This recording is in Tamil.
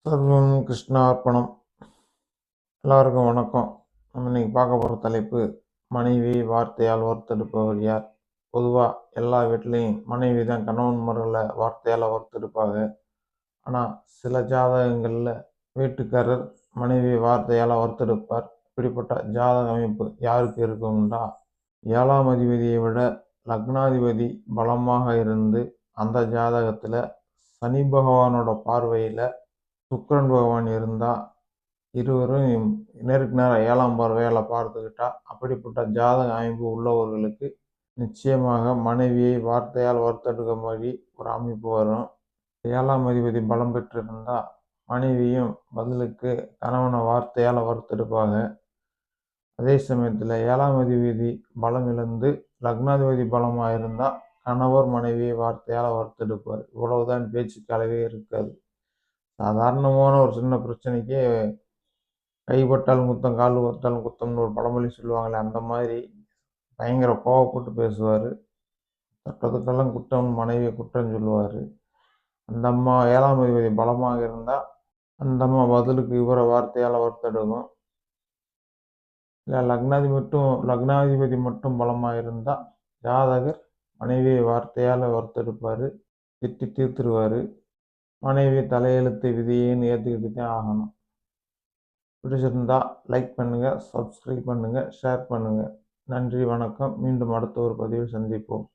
சர்வம் கிருஷ்ணார்ப்பணம். எல்லாருக்கும் வணக்கம். நம்ம இன்னைக்கு பார்க்க போகிற தலைப்பு, மனைவி வார்த்தையால் வறுத்தெடுப்பவர் யார்? பொதுவாக எல்லா வீட்லேயும் மனைவி தான் கணவன் முறையில் வார்த்தையால் வறுத்தெடுப்பாங்க. ஆனால் சில ஜாதகங்களில் வீட்டுக்காரர் மனைவி வார்த்தையால் வறுத்தெடுப்பார். இப்படிப்பட்ட ஜாதக அமைப்பு யாருக்கு இருக்கும்னா, 7ஆம் அதிபதியை விட லக்னாதிபதி பலமாக இருந்து அந்த ஜாதகத்தில் சனி பகவானோட பார்வையில் சுக்கிரன் பகவான் இருந்தால், இருவரும் நேருக்கு நேரம் 7ஆம் பார்வையால் பார்த்துக்கிட்டா, அப்படிப்பட்ட ஜாதக அமைப்பு உள்ளவர்களுக்கு நிச்சயமாக மனைவியை வார்த்தையால் வறுத்தெடுக்க மாதிரி ஒரு அமைப்பு வரும். 7ஆம் அதிபதி பலம் பெற்றிருந்தால் மனைவியும் பதிலுக்கு கணவனை வார்த்தையால் வறுத்தெடுப்பாங்க. அதே சமயத்தில் 7ஆம் அதிபதி பலம் இழந்து லக்னாதிபதி பலமாக இருந்தால் கணவர் மனைவியை வார்த்தையால் வறுத்தெடுப்பார். இவ்வளவுதான், பேச்சுக்கு அளவே இருக்காது. சாதாரணமான ஒரு சின்ன பிரச்சனைக்கே கைப்பட்டாலும் குத்தம், கால் பட்டாலும் குத்தம்னு ஒரு பழமொழி சொல்லுவாங்களே, அந்த மாதிரி பயங்கர கோவப்பட்டு பேசுவார். தொட்டதுக்கெல்லாம் குற்றம், மனைவியை குற்றம் சொல்லுவார். அந்த அம்மா 7ஆம் அதிபதி பலமாக இருந்தால் அந்த அம்மா பதிலுக்கு இவரை வார்த்தையால் வறுத்தெடுக்கும். இல்லை லக்னாதிபதி மட்டும் பலமாக இருந்தால் ஜாதகர் மனைவியை வார்த்தையால் வறுத்தெடுப்பார், திட்டி தீர்த்துருவார். மனைவி தலையெழுத்து விதியேன்னு ஏற்றுக்கிட்டு தான் ஆகணும். பிடிச்சிருந்தா லைக் பண்ணுங்கள், சப்ஸ்கிரைப் பண்ணுங்கள், ஷேர் பண்ணுங்கள். நன்றி, வணக்கம். மீண்டும் அடுத்த ஒரு பதிவில் சந்திப்போம்.